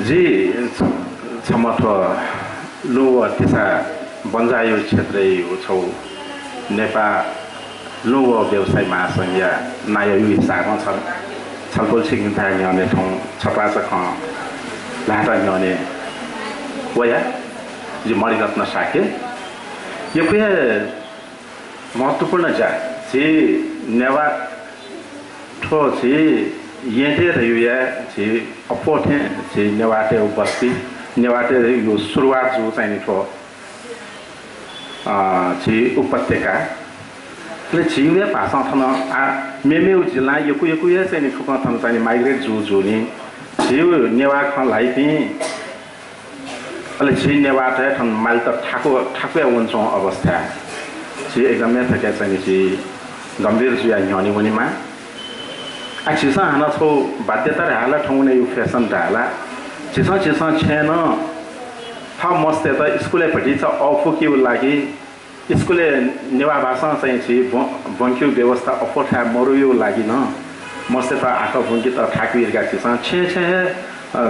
जी छमठ लुव तिसा बन्जायो क्षेत्रै छौ नेपाल लुव व्यवसाय महासंघ या नायु हिसाबमा छ छलफल सिक्किम न्याउने ठाउँ छपाचक लाटा न्याउने वया जी मणिरत्न साके यो के महत्त्वपूर्ण जा जी नेवा ठो जी येते रहिया जी अपोठे जी नेवाटे बस्ती नेवाटे यो सुरुवात जो चाहिँ ठो जी उपत्यका ले जिले भाषा थन आ मेमेउ जिल्ला यकु या चाहिँ ठुक थन चाहिँ माइग्रेट जो नि जिउ नेवा खलाई पि अले जी नेवाटे थन माइल त ठाकुया वन्छौ अवस्था जी एकदमै थके चाहिँ जी गम्भीर जुया न्याउने वनीमा आछिसा हाना छौ बाध्यता हाला ठाउँने यो फेसन ढाला छिसा छेन था मस्ते त स्कुले पटि छ अफुकिउ लागि स्कुले नेवा भाषा चाहिँ छि बंक्यु व्यवस्था अपोठा मरुयो लागि न मस्ते त आका भुंकी त ठाकुइरका छिसा छे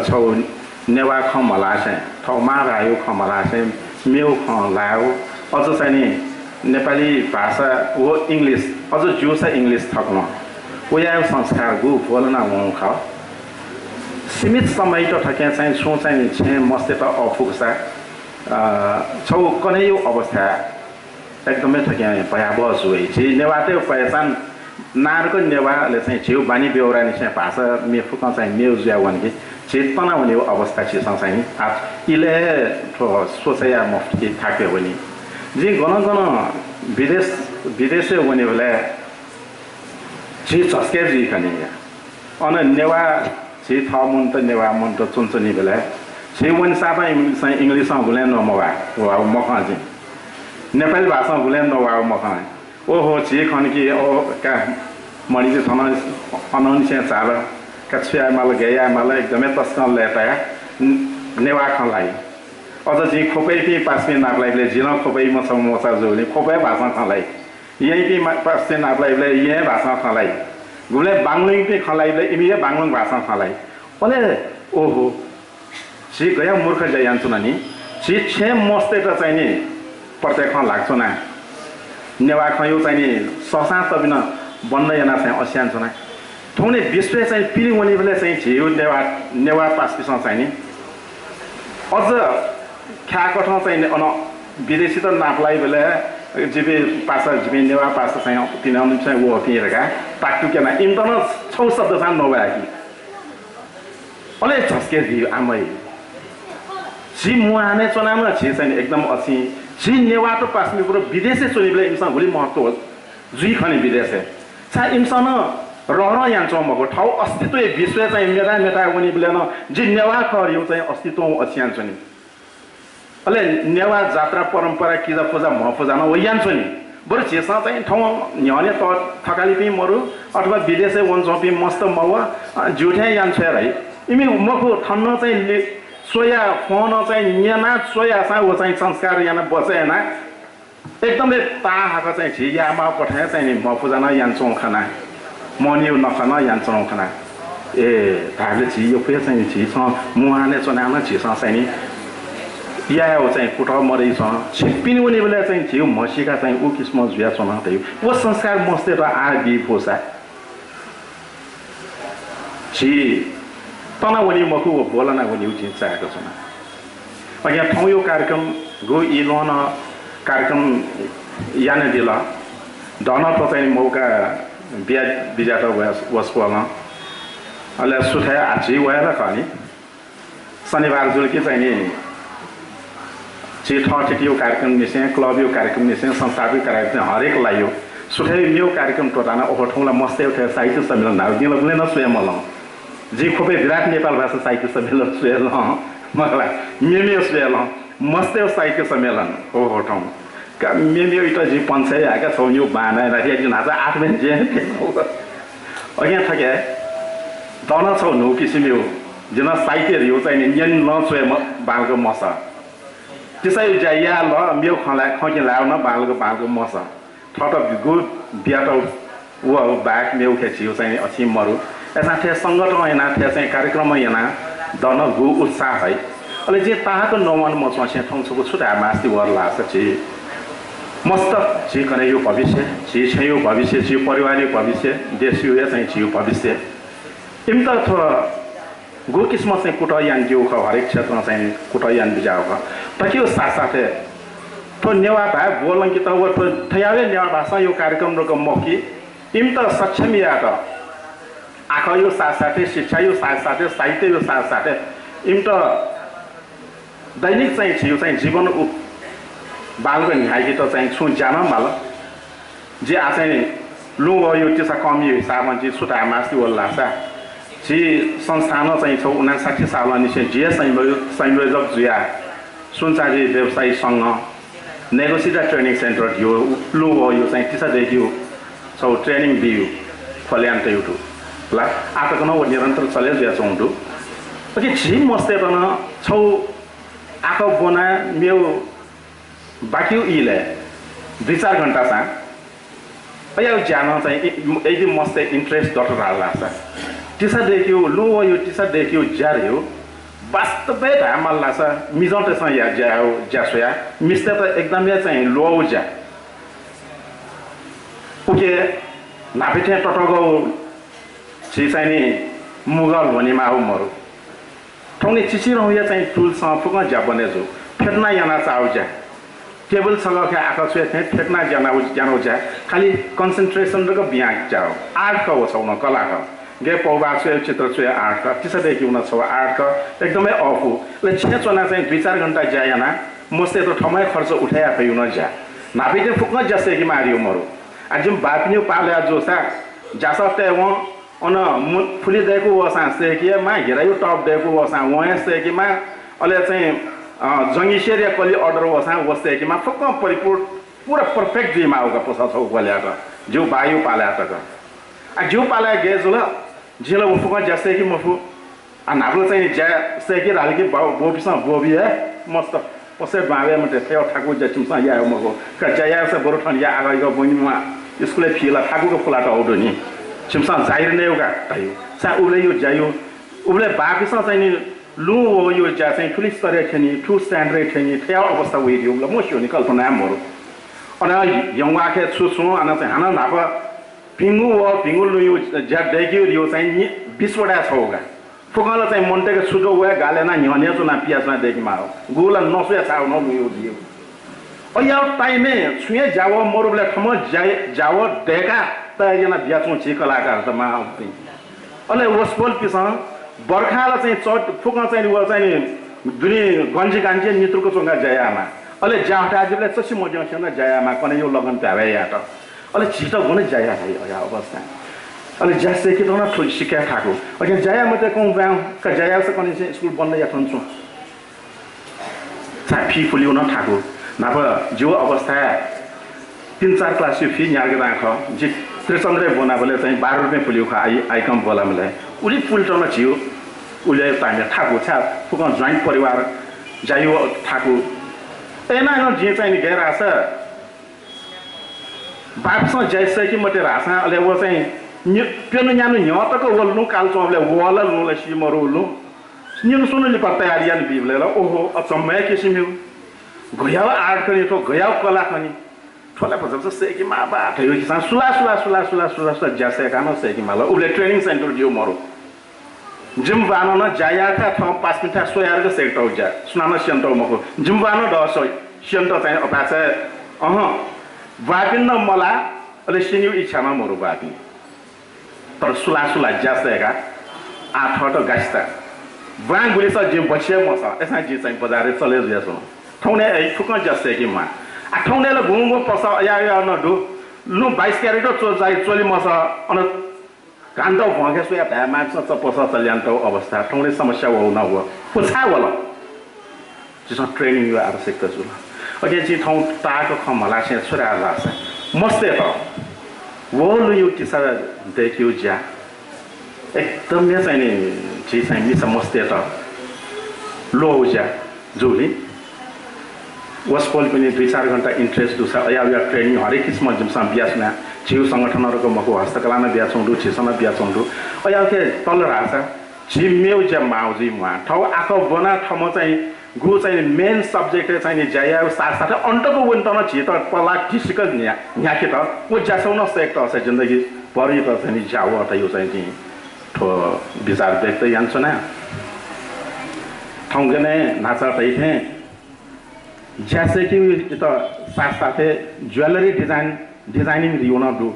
छौ नेवा ख मलासे थौ मा रायो ख मलासे मेउ ख लायो अझ चाहिँ नि नेपाली भाषा वो इंग्लिश अझ जुसा इंग्लिश थक्न ओया संस्कार गु बोलना वङ ख सीमित समय त ठके चाहिँ सो चाहिँ छे मस्ते त अफुकसा छौ कनै अवस्था एकदमै ठके भयावह जुइ छि नेवाटे पहिचान नारको नेवाले चाहिँ छेउ बानी बेउरा नि चाहिँ भाषा मेफुक चाहिँ मेउ ज्यावन कि चेतना हुने अवस्था छ चाहिँ आज इले सोचया मफ्ती थाके पनि जी गन विदेश हुने बेला जी चस्के जी कनि अन नेवा जी था मुन त नेवा मुन त चुनचुनी बेला छी वन सापा इंग्लिश बोले न मवा वाउ मखा जी नेपाली भाषा बोले न वाउ मखा ओहो छी खन कि ओ का मणि जी थन अनन से चाल कछ्या माल गया माल एकदमै तस्कन लेता नेवा खलाई अझ जी खोपै पि पासमे नाप्लाइले जिन खोपै मसा जोले खोपै भाषा खलाई यही पि पासमे नाप्लाइले यही भाषा खलाई गुले बांग्लिङ पि खलाइले इमिए बांग्लिङ भाषा खलाई ओले ओहो छि गया मूर्ख जयान्छु नि छि छे मस्ते त चाहिँ नि प्रत्येक लाग्छु ना नेवा खयो चाहिँ नि ससा तबिन बन्न याना चाहिँ अस्यान्छु ना ठौने विश्व चाहिँ पिलिङ वनी बेला चाहिँ झिउ नेवा पासपिस चाहिँ नि अझ ख्याको ठाउँ चाहिँ अन विदेशी त नाप्लाई बेला जिबे पासा जिबे नेवा पासा चाहिँ तिनीहरू चाहिँ वो पिएरका टाकटुकेना इन्टरनेट छौ शब्द चाहिँ नभए कि अले झस्के दियो आमै जी मुहाने चनामा छि चाहिँ एकदम अछि जी नेवा त पासमी पुरो विदेशे चोनि बेला इन्सान भोलि महत्व हो जुई खने विदेशे सा इन्सान रह यान्छौ मको ठाउँ अस्तित्व विश्व चाहिँ मेटा वनी बेला न जी नेवा खरियो चाहिँ अस्तित्व अछ्यान्छ नि अले नेवा जात्रा परम्परा किजा पूजा महफूजा न वयान्छ नि बरु छेसा चाहिँ ठाउँ न्याउने त थकाली पि मरु अथवा विदेशे वन्छौ पि मस्त मवा जुठ्या यान्छ रे इमी मको ठन्न चाहिँ सोया फोन चाहिँ न्याना सोया सा वो चाहिँ संस्कार याना बसेना एकदमै ताहाको चाहिँ झियामा पठाए चाहिँ नि महफूजा न यान्छौ खाना मनिउ नखाना यान्छौ खाना ए धाले झि यो पे चाहिँ झि छ मुहाने चनामा झि छ चाहिँ नि या हो चाहिँ कुटा मरै छ छिपिनी हुने बेला चाहिँ झिउ मसीका चाहिँ उ किस्म जुया चना थियो वो संस्कार मस्ते र आ बि फोसा झि तना वनी मखु बोलना वनी उचिन चाहेको छ न यहाँ ठाउँ यो कार्यक्रम गो इलोन कार्यक्रम याने दिला धन त चाहिँ मौका बिया बिजाट वस्पोल अले सुथे आछि वएर खनि शनिबार जुल के चाहिँ नि छि ठठियो कार्यक्रम निसे क्लब यो कार्यक्रम निसे संस्थापित कार्यक्रम हरेक लायो सुथे यो कार्यक्रम टोटाना ओहो ठाउँला मस्ते उठे साहित्य सम्मेलन नाउ दिनले न स्वयं मल जी खोपे विराट नेपाल भाषा साहित्य सम्मेलन सुएल मलाई मेमे सुएल मस्ते साहित्य सम्मेलन ओहो ठाउँ का मेमे इटा जी पञ्चाय आका छौ यो बाना राखिया जुन आज 8 बजे अघि थके दन छौ नो किसिमयो जुन साहित्य यो चाहिँ नियन न छुए बालको मस त्यसै जाया ल मेउ खला खके लाउ न बालको मस ठट गु बियाट वो बाक मेउ खेचियो चाहिँ अछि मरु एसा थे संगठन हैना थे चाहिँ कार्यक्रम हैना दन गु उत्साह है अहिले जे ताहाको नमन म चाहिँ ठाउँछको छुटा मास्ति वर लाग्छ छि मस्त छि कने यो भविष्य छि छ यो भविष्य छि परिवारिक भविष्य देश यो चाहिँ छि भविष्य इम त गो किस्म चाहिँ कुटयान जो हरेक क्षेत्रमा चाहिँ कुटयान बिजाउ तकियो साथसाथै तो नेवा भाइ बोलन कि त वो थयावे नेवा भाषा यो कार्यक्रम रको मौकी इम त सक्षम या त आखा यो साथसाथै शिक्षा यो साथसाथै साहित्य यो साथसाथै इम त दैनिक चाहिँ छियो चाहिँ जीवन बालको न्यायकी त चाहिँ छु जान माल जे आ चाहिँ लु यो त्यसा कमी हिसाबमा जे छुटा मास्ति वल्लासा जी संस्थान चाहिँ 59 सालमा निसे जे संयोजक जुया सुनचारी व्यवसायी संघ नेगोसिएटर ट्रेनिङ सेन्टर यो लु यो चाहिँ त्यसदेखि छौ ट्रेनिङ दियो फल्यान्ट युटु ला आटकन वो निरन्तर चले जुया चौंडु ओके झि मस्ते तन छौ आको बोना मेउ बाकी इले 2-4 घण्टा सा अया जान चाहिँ यदि मस्ते इंट्रेस्ट डटर हाल्ला छ तिसा देखियो लु यो तिसा देखियो ज्यार्यो वास्तवै धामल्ला छ मिजन्टेसँग या ज्याओ ज्यासोया मिस्ते त एकदमै चाहिँ लो ज्या उके नापिथे टटगो छि चाहिँ नि मुगल भनिमा हो मरु ठौने चिची रहुया चाहिँ टुलसँग फुक ज्या बने जो फेर्ना याना चाउ ज्या टेबल सँग के आका छुए थे फेर्ना जानो ज्या खाली कन्सन्ट्रेसन रको बिया जाओ आर्ट का हो छौ न कला का गे पौबा छुए चित्र छुए आर्ट का तिसा देखि उना छौ आर्ट का एकदमै अफु ले छिने चना चाहिँ 2-4 घण्टा जायाना मस्ते त ठमै खर्च उठाया खै न ज्या नापिते फुक जसे कि मारियो मरु आजम बापिन्यु पाल्या जोसा जासते वो अन फुली देको वसा से कि मा हेरायो टप देको वसा वया से कि मा अले चाहिँ जंगी शेरिया कली अर्डर वसा वसे कि मा फुक परिपूर्ण पूरा परफेक्ट जिमा होगा पोसा छौ गल्या त जो बायु पाल्या त आ जो पाल्या गे जुल जिला वो फुक जसे कि मफु आ नाबलो चाहिँ ज्या से कि राल कि बोबिसा बोबी है मस्त पसे बावे मते फेउ ठाकु जचिमसा यायो मको क जया से बरु ठन या आगो बनिमा स्कुले फिला ठाकुको फुलाट आउँदो नि छिमसा जाहिर नै एउटा तायो सा उले यो जायो उले बाकिसा चाहिँ नि लु यो जा चाहिँ ठुली स्तरीय थेनी ठु स्ट्यान्डर्ड थेनी फेउ अवस्था वेदियो ल मोस्यो नि कल्पना मरु अन यङवाखे छु अन चाहिँ हाना नाप पिंगु लु यो जा देखियो यो चाहिँ 20 वटा छौगा फुकाला चाहिँ मन्टेको छुटो वे गालेना न्यने जुना पियासमा देखिमा हो गुला नसुया छाउ न यो दियो अया टाइमे छुए जाव मोरबले ठम जाव देका त yana बियाचो छि कलाकार त मा अले वसपोल पिसा बर्खाला चाहिँ चट फुका चाहिँ व चाहिँ दुनी गन्जी गान्जी नित्रुको चंगा जयामा अले जाहटाजिले चसी मजसँग जयामा कने यो लगन भ्यावे या त अले छिटो गुने जया है अया अवस्था अले जसे कि तोना ठुल सिका थाको अगे जया मते कों ब्याउ क जया से कने स्कुल बन्द या थन्छु साफी फुलिउ न थाको नाप जो अवस्था 3-4 क्लास फी न्यागे राख जे त्रिचन्द्र बोना बोले चाहिँ 12 रुपैयाँ फुलिउ खा आइकम बोला मलाई उली फुलटन छियो उले तामे थाको छ फुक ज्वाइन्ट परिवार जायो थाको एना न जे चाहिँ गेरा छ बापस जैसे कि मते रासा अले वो चाहिँ पेनु न्यानु न्यतको वल्नु कालचोले वला लुले सिमरुलु न्यनु सुनले पत्तायारियान बिबलेला ओहो अचम्मै किसिमु गया आर्ट पनि तो गया कला पनि ठोला पजब से कि मा बात हो कि सुला जैसे कानो से कि माला उले ट्रेनिङ सेन्टर दियो मरु जिम बानो न जाया का थ 5 मिनेट सोयार को सेक्टर जा सुनाना सेन्टर मको जिम बानो द सेन्टर चाहिँ अपाछ वापिन न मला अले सिन्यु इच्छामा मरु वापि तर सुला जैसे का आठ गास्ता बाङ गुलिस जिम बछे मसा एसा जी चाहिँ बजारे चले जसो ठौने फुक जसे कि मा आ ठौनेले घुमो पस या न दु लु 22 क्यारेट चोली मस अन कान्तो भगे सुया भ्या माछ पस चल्यान्तो अवस्था ठौने समस्या हो न हो पुछा होला जिस ट्रेनिङ यो आवश्यकता छु अगे जी ठौ ताको खमला से छुरा राछ मस्ते त वो लु यो तिसा देखियो ज्या एकदमै चाहिँ नि जी चाहिँ मिस मस्ते त लो ज्या जुली वसपोल पनि 2-4 घण्टा इन्ट्रेस्ट दुसा अया ट्रेनिङ हरेक किसिम जिमसा बियासना छिउ संगठनहरुको मको हस्तकलामा बियाछौं दु छिसना बियाछौं दु अया के तल रासा झिम्मेउ जे माउजी मुआ ठाउँ आको बना ठाउँमा चाहिँ गु चाहिँ मेन सब्जेक्ट चाहिँ जाया साथसाथै अन्टको वन्तन छि त पला ठिसिक न्याके त ओ जासौन सेक्ट असे जिन्दगी परि त चाहिँ जाओ त यो चाहिँ ठो विचार व्यक्त यान्छ न ठाउँगे नै नाचा तैथे जैसे कि त साथसाथै ज्वेलरी डिजाइनिङ रिउन दु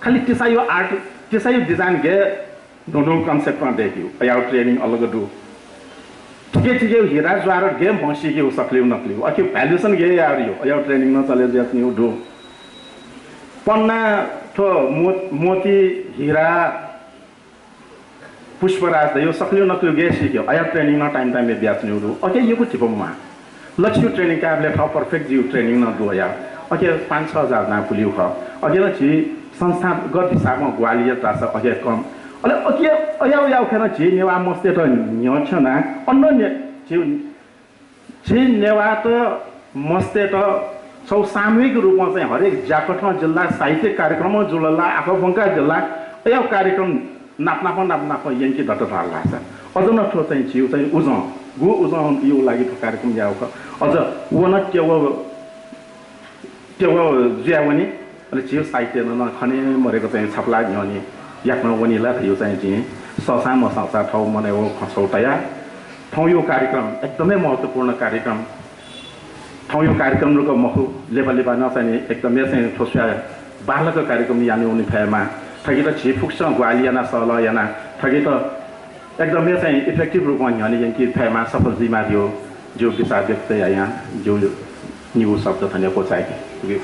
खाली त्यसै यो आर्ट त्यसै डिजाइन गे दोनों कन्सेप्टमा देखियो या ट्रेनिङ अलग दु ठिकै हिरा ज्वार गेम भौसी के सक्लिउ नक्लिउ अके भ्यालुएसन गे यार यो ट्रेनिङ न चले जत्नी दु पन्ना थो मोती हिरा पुष्पराज यो सक्लिउ नक्लिउ गे सिक्यो या ट्रेनिङ न टाइम में ब्याच्नु दु अके यो को टिपमा लक्ष्य ट्रेनिङ काबले ठ पर्फेक्ट जिउ ट्रेनिङ न दु या अके 5-6 हजार ना पुलिउ ख अके न छि संस्थागत हिसाबमा ग्वालियर तास अके कम अले अके अयाउ खेन छि नेवा मस्ते त न्य छ ना अन्य छि नेवा त मस्ते त सौ सामूहिक रूपमा चाहिँ हरेक जाकठमा जिल्ला साहित्यिक कार्यक्रम जुलला आफू बंका जिल्ला अयाउ कार्यक्रम नाप्नाप यंकी दट धारला छ अझ न ठो चाहिँ छि चाहिँ उज गु उज यो लागि तो कार्यक्रम याउ ख अझ वन त्यो ज्यावनी अले छि साहित्य न खने मरेको चाहिँ छपला न्यनी याक्न वनीला यो चाहिँ छि ससा मसा ठाउँ मने हो खसौटया ठाउँ यो कार्यक्रम एकदमै महत्त्वपूर्ण कार्यक्रम ठाउँ यो कार्यक्रमको मखु लेबा नचाहिने एकदमै चाहिँ ठोस्या बालक कार्यक्रम यानी उनी फैमा ठगी त छि फुक्स ग्वालियाना सल याना ठगी त एकदमै चाहिँ इफेक्टिभ रूपमा यानी यंकी फैमा सफल जिम्मा दियो जो विचार व्यक्त यहाँ जो न्यू शब्द थने को चाहिए